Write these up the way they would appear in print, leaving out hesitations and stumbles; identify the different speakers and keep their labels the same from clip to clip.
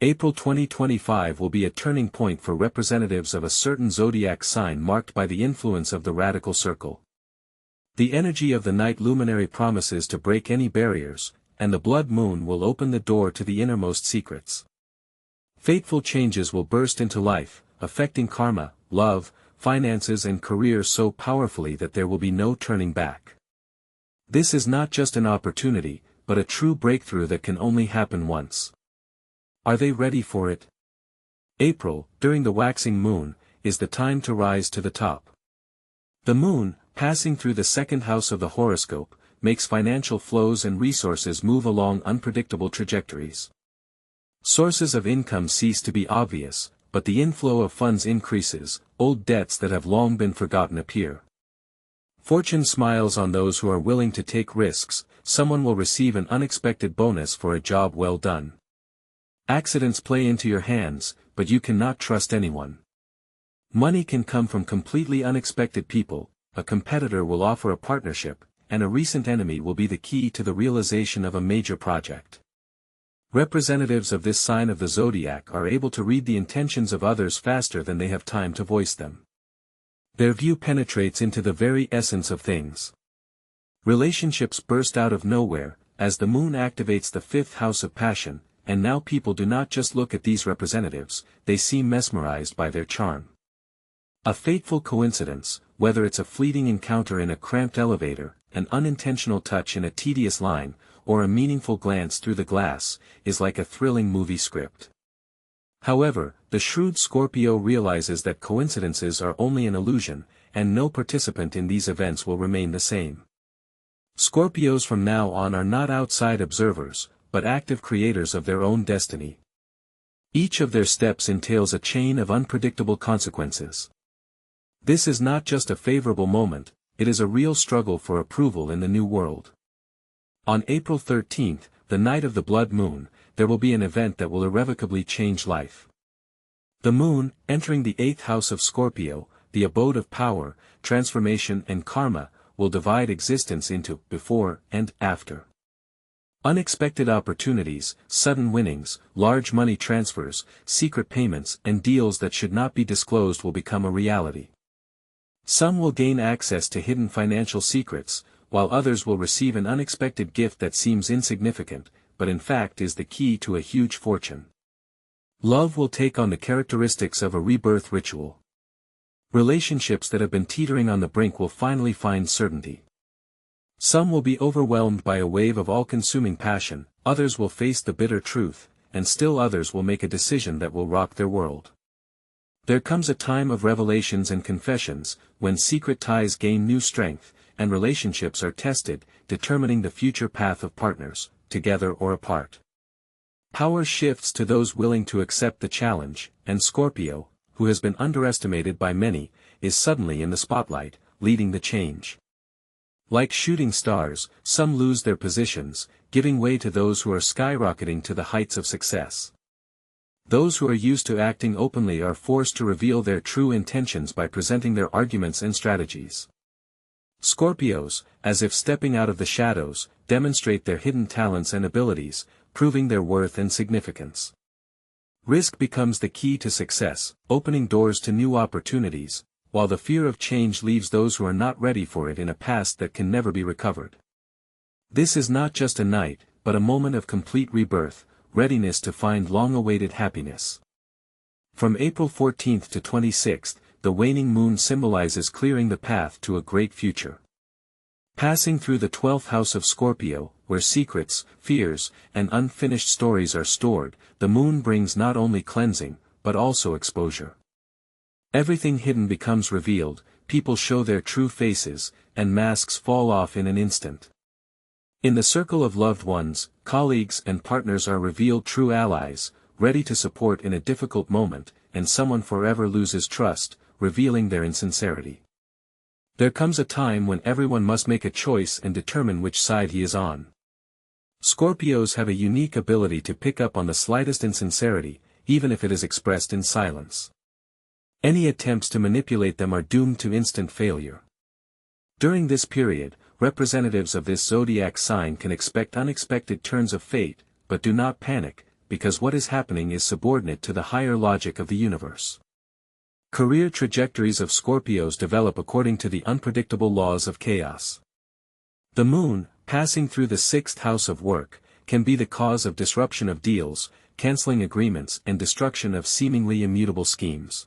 Speaker 1: April 2025 will be a turning point for representatives of a certain zodiac sign marked by the influence of the radical circle. The energy of the night luminary promises to break any barriers, and the blood moon will open the door to the innermost secrets. Fateful changes will burst into life, affecting karma, love, finances and career so powerfully that there will be no turning back. This is not just an opportunity, but a true breakthrough that can only happen once. Are they ready for it? April, during the waxing moon, is the time to rise to the top. The moon, passing through the second house of the horoscope, makes financial flows and resources move along unpredictable trajectories. Sources of income cease to be obvious, but the inflow of funds increases, old debts that have long been forgotten appear. Fortune smiles on those who are willing to take risks, someone will receive an unexpected bonus for a job well done. Accidents play into your hands, but you cannot trust anyone. Money can come from completely unexpected people, a competitor will offer a partnership, and a recent enemy will be the key to the realization of a major project. Representatives of this sign of the zodiac are able to read the intentions of others faster than they have time to voice them. Their view penetrates into the very essence of things. Relationships burst out of nowhere, as the moon activates the fifth house of passion, and now people do not just look at these representatives, they seem mesmerized by their charm. A fateful coincidence, whether it's a fleeting encounter in a cramped elevator, an unintentional touch in a tedious line, or a meaningful glance through the glass, is like a thrilling movie script. However, the shrewd Scorpio realizes that coincidences are only an illusion, and no participant in these events will remain the same. Scorpios from now on are not outside observers, but active creators of their own destiny. Each of their steps entails a chain of unpredictable consequences. This is not just a favorable moment, it is a real struggle for approval in the new world. On April 13th, the night of the blood moon, there will be an event that will irrevocably change life. The moon, entering the 8th house of Scorpio, the abode of power, transformation and karma, will divide existence into before and after. Unexpected opportunities, sudden winnings, large money transfers, secret payments and deals that should not be disclosed will become a reality. Some will gain access to hidden financial secrets, while others will receive an unexpected gift that seems insignificant, but in fact is the key to a huge fortune. Love will take on the characteristics of a rebirth ritual. Relationships that have been teetering on the brink will finally find certainty. Some will be overwhelmed by a wave of all-consuming passion, others will face the bitter truth, and still others will make a decision that will rock their world. There comes a time of revelations and confessions, when secret ties gain new strength, and relationships are tested, determining the future path of partners, together or apart. Power shifts to those willing to accept the challenge, and Scorpio, who has been underestimated by many, is suddenly in the spotlight, leading the change. Like shooting stars, some lose their positions, giving way to those who are skyrocketing to the heights of success. Those who are used to acting openly are forced to reveal their true intentions by presenting their arguments and strategies. Scorpios, as if stepping out of the shadows, demonstrate their hidden talents and abilities, proving their worth and significance. Risk becomes the key to success, opening doors to new opportunities, while the fear of change leaves those who are not ready for it in a past that can never be recovered. This is not just a night, but a moment of complete rebirth, readiness to find long-awaited happiness. From April 14th to 26th, the waning moon symbolizes clearing the path to a great future. Passing through the 12th house of Scorpio, where secrets, fears, and unfinished stories are stored, the moon brings not only cleansing, but also exposure. Everything hidden becomes revealed, people show their true faces, and masks fall off in an instant. In the circle of loved ones, colleagues and partners are revealed true allies, ready to support in a difficult moment, and someone forever loses trust, revealing their insincerity. There comes a time when everyone must make a choice and determine which side he is on. Scorpios have a unique ability to pick up on the slightest insincerity, even if it is expressed in silence. Any attempts to manipulate them are doomed to instant failure. During this period, representatives of this zodiac sign can expect unexpected turns of fate, but do not panic, because what is happening is subordinate to the higher logic of the universe. Career trajectories of Scorpios develop according to the unpredictable laws of chaos. The moon, passing through the sixth house of work, can be the cause of disruption of deals, canceling agreements and destruction of seemingly immutable schemes.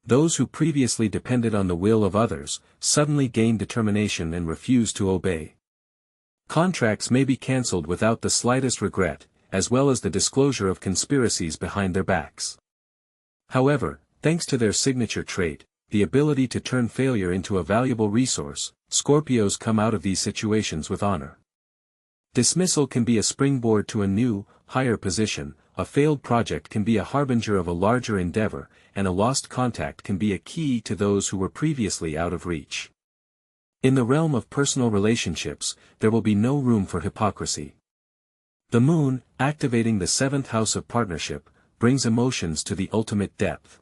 Speaker 1: Those who previously depended on the will of others, suddenly gain determination and refuse to obey. Contracts may be cancelled without the slightest regret, as well as the disclosure of conspiracies behind their backs. However, thanks to their signature trait, the ability to turn failure into a valuable resource, Scorpios come out of these situations with honor. Dismissal can be a springboard to a new, higher position, a failed project can be a harbinger of a larger endeavor, and a lost contact can be a key to those who were previously out of reach. In the realm of personal relationships, there will be no room for hypocrisy. The moon, activating the seventh house of partnership, brings emotions to the ultimate depth.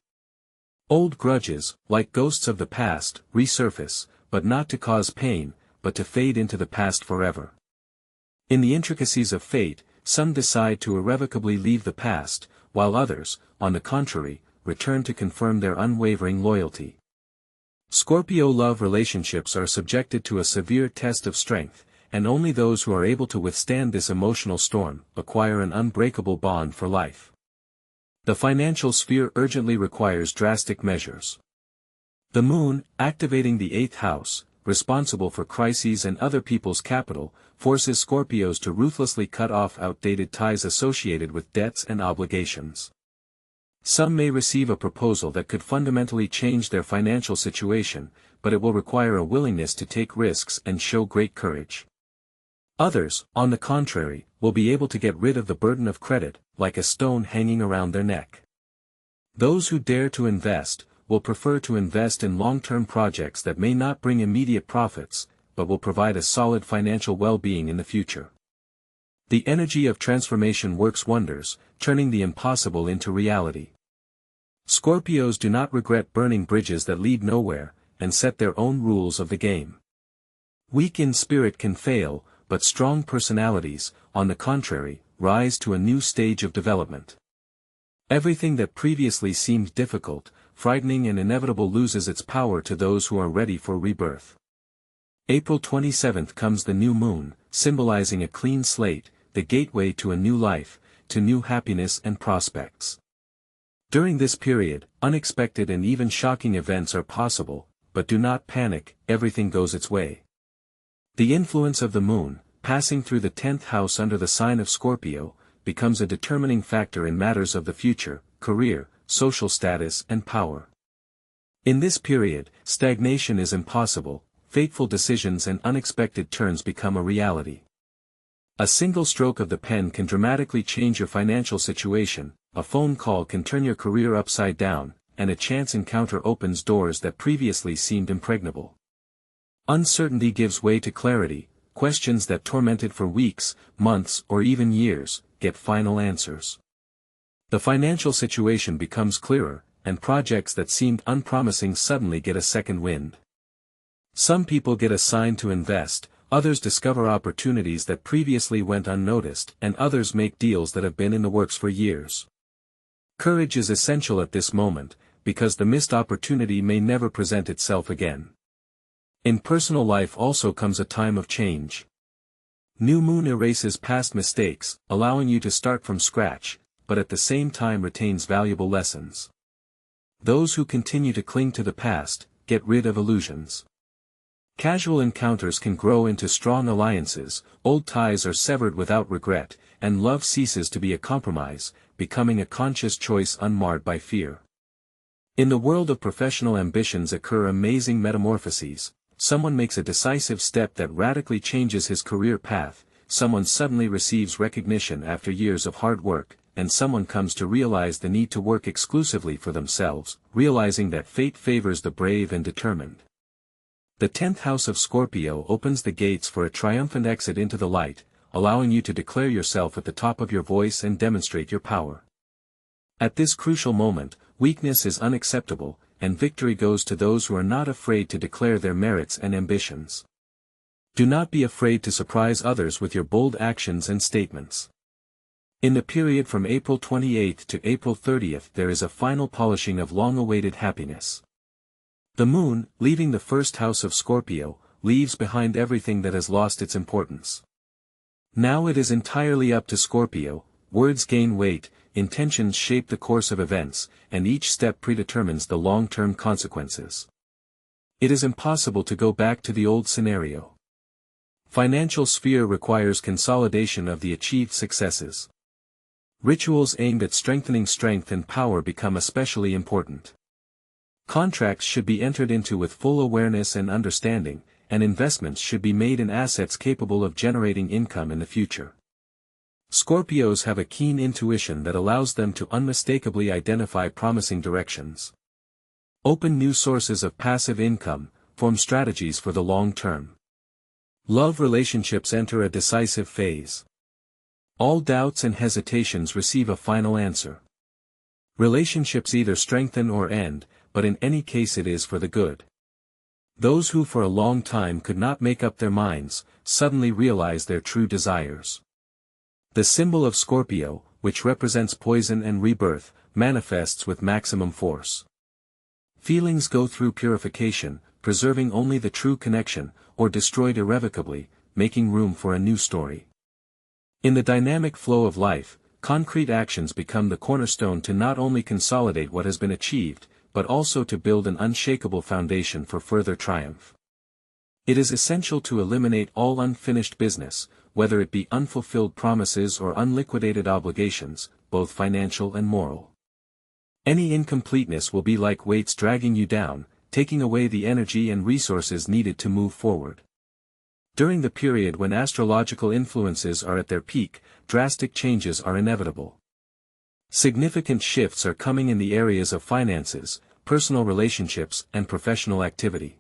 Speaker 1: Old grudges, like ghosts of the past, resurface, but not to cause pain, but to fade into the past forever. In the intricacies of fate, some decide to irrevocably leave the past, while others, on the contrary, return to confirm their unwavering loyalty. Scorpio love relationships are subjected to a severe test of strength, and only those who are able to withstand this emotional storm acquire an unbreakable bond for life. The financial sphere urgently requires drastic measures. The moon, activating the eighth house, responsible for crises and other people's capital, forces Scorpios to ruthlessly cut off outdated ties associated with debts and obligations. Some may receive a proposal that could fundamentally change their financial situation, but it will require a willingness to take risks and show great courage. Others, on the contrary, will be able to get rid of the burden of credit, like a stone hanging around their neck. Those who dare to invest, will prefer to invest in long-term projects that may not bring immediate profits, but will provide a solid financial well-being in the future. The energy of transformation works wonders, turning the impossible into reality. Scorpios do not regret burning bridges that lead nowhere, and set their own rules of the game. Weak in spirit can fail, but strong personalities, on the contrary, rise to a new stage of development. Everything that previously seemed difficult, frightening and inevitable loses its power to those who are ready for rebirth. April 27th comes the new moon, symbolizing a clean slate, the gateway to a new life, to new happiness and prospects. During this period, unexpected and even shocking events are possible, but do not panic, everything goes its way. The influence of the moon, passing through the 10th house under the sign of Scorpio, becomes a determining factor in matters of the future, career, social status and power. In this period, stagnation is impossible, fateful decisions and unexpected turns become a reality. A single stroke of the pen can dramatically change your financial situation, a phone call can turn your career upside down, and a chance encounter opens doors that previously seemed impregnable. Uncertainty gives way to clarity, questions that tormented for weeks, months or even years, get final answers. The financial situation becomes clearer, and projects that seemed unpromising suddenly get a second wind. Some people get assigned to invest, others discover opportunities that previously went unnoticed, and others make deals that have been in the works for years. Courage is essential at this moment, because the missed opportunity may never present itself again. In personal life also comes a time of change. New moon erases past mistakes, allowing you to start from scratch, but at the same time retains valuable lessons. Those who continue to cling to the past, get rid of illusions. Casual encounters can grow into strong alliances, old ties are severed without regret, and love ceases to be a compromise, becoming a conscious choice unmarred by fear. In the world of professional ambitions occur amazing metamorphoses. Someone makes a decisive step that radically changes his career path, someone suddenly receives recognition after years of hard work, and someone comes to realize the need to work exclusively for themselves, realizing that fate favors the brave and determined. The 10th house of Scorpio opens the gates for a triumphant exit into the light, allowing you to declare yourself at the top of your voice and demonstrate your power. At this crucial moment, weakness is unacceptable, and victory goes to those who are not afraid to declare their merits and ambitions. Do not be afraid to surprise others with your bold actions and statements. In the period from April 28th to April 30th there is a final polishing of long-awaited happiness. The moon, leaving the first house of Scorpio, leaves behind everything that has lost its importance. Now it is entirely up to Scorpio, words gain weight, intentions shape the course of events, and each step predetermines the long-term consequences. It is impossible to go back to the old scenario. Financial sphere requires consolidation of the achieved successes. Rituals aimed at strengthening strength and power become especially important. Contracts should be entered into with full awareness and understanding, and investments should be made in assets capable of generating income in the future. Scorpios have a keen intuition that allows them to unmistakably identify promising directions. Open new sources of passive income, form strategies for the long term. Love relationships enter a decisive phase. All doubts and hesitations receive a final answer. Relationships either strengthen or end, but in any case it is for the good. Those who for a long time could not make up their minds, suddenly realize their true desires. The symbol of Scorpio, which represents poison and rebirth, manifests with maximum force. Feelings go through purification, preserving only the true connection, or destroyed irrevocably, making room for a new story. In the dynamic flow of life, concrete actions become the cornerstone to not only consolidate what has been achieved, but also to build an unshakable foundation for further triumph. It is essential to eliminate all unfinished business, whether it be unfulfilled promises or unliquidated obligations, both financial and moral. Any incompleteness will be like weights dragging you down, taking away the energy and resources needed to move forward. During the period when astrological influences are at their peak, drastic changes are inevitable. Significant shifts are coming in the areas of finances, personal relationships, and professional activity.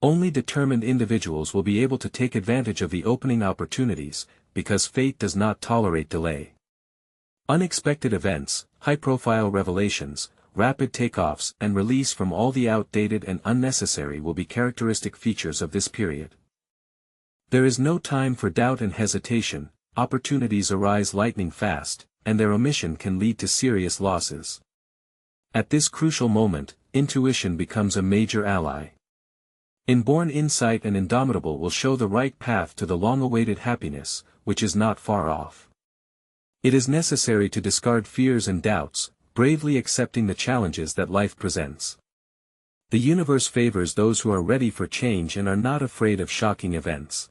Speaker 1: Only determined individuals will be able to take advantage of the opening opportunities, because fate does not tolerate delay. Unexpected events, high-profile revelations, rapid takeoffs, and release from all the outdated and unnecessary will be characteristic features of this period. There is no time for doubt and hesitation, opportunities arise lightning fast, and their omission can lead to serious losses. At this crucial moment, intuition becomes a major ally. Inborn insight and indomitable will show the right path to the long-awaited happiness, which is not far off. It is necessary to discard fears and doubts, bravely accepting the challenges that life presents. The universe favors those who are ready for change and are not afraid of shocking events.